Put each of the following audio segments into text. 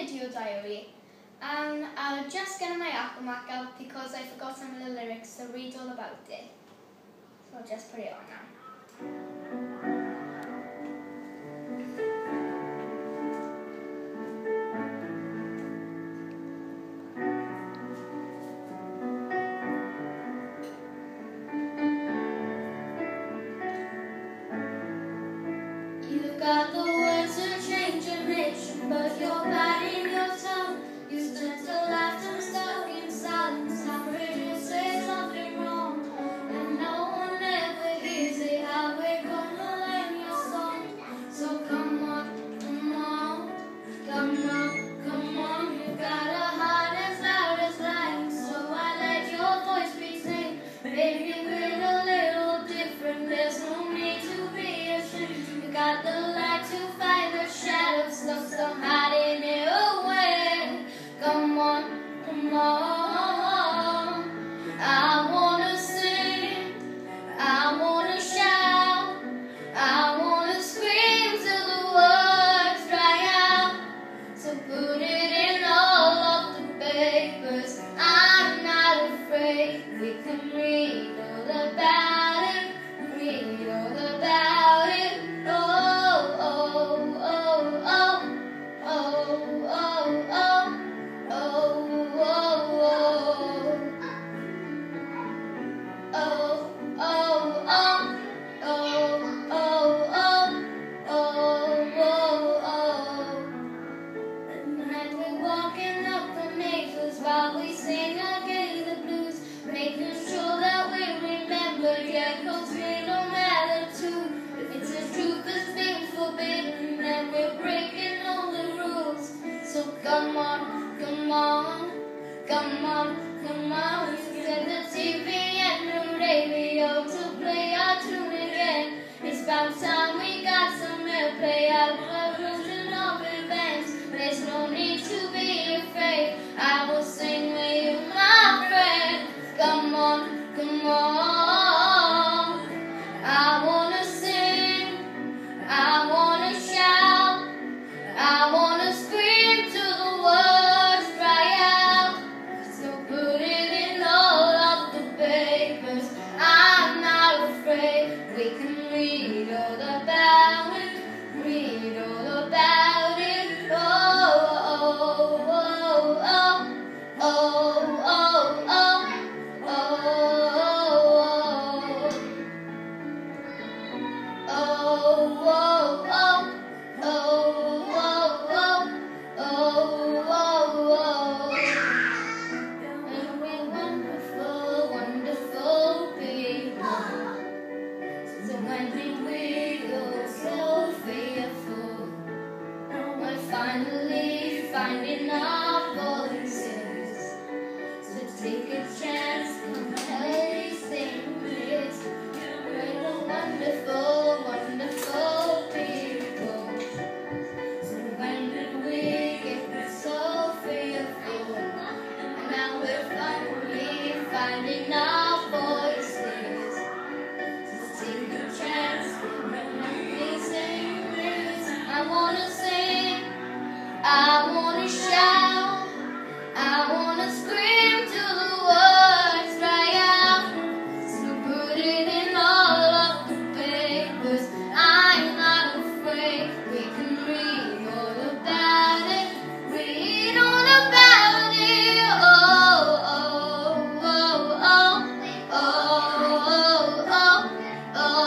video diary, and I was just getting my Apple Mac out because I forgot some of the lyrics to read all about it. So I'll just put it on now. You've got the words to change a nation, but you're bad in your tongue. You spent a lifetime stuck in silence, afraid to say something wrong, and no one ever hears it. How we're gonna learn your song? So come on, come on, come on, come on. You've got a heart as loud as lion, so I let your voice be seen. Maybe we're a little different. There's no need to be ashamed. You got the light to fight the shadows, so hiding it away. Come on, come on. I wanna sing, I wanna shout, I wanna scream till the words dry out. So put it in all of the papers. I'm not afraid. We can read all about it, read all about it. Oh, oh, oh, oh, oh, oh, oh, oh, oh, oh, oh, oh, oh. At night we're walking up the mazes while we sing again the blues, making sure that we remember, yeah, 'cause we don't matter too. If it's the truth that's been forbidden, then we're breaking all the rules. So come on, come on, come on, come on. We set the TV and the radio to play our tune again. It's about time we got some airplay out of the version of events. There's no need to be afraid. I will sing with you, my friend. Come on, come on. I wanna sing, I wanna shout, I wanna scream till the words dry out. So put it in all of the papers. I'm not afraid. We can read all about it, read all about it. Oh, oh, oh, oh, oh, oh, oh, oh, oh, oh, oh, oh. And we're wonderful, wonderful people. So when did we go so fearful? We're finally finding our voices. So take a chance, come and sing this. We're the wonderful, wonderful people. So when did we get so fearful? And now we're finally finding our voices. So take a chance, come and sing this. I wanna sing, I wanna shout, I wanna scream till the words dry out. So put it in all of the papers. I'm not afraid. We can read all about it, read all about it. Oh, oh, oh, oh, oh, oh, oh, oh, oh,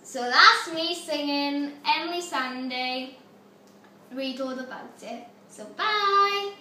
So that's me singing Emily Sandé, read all about it. So bye!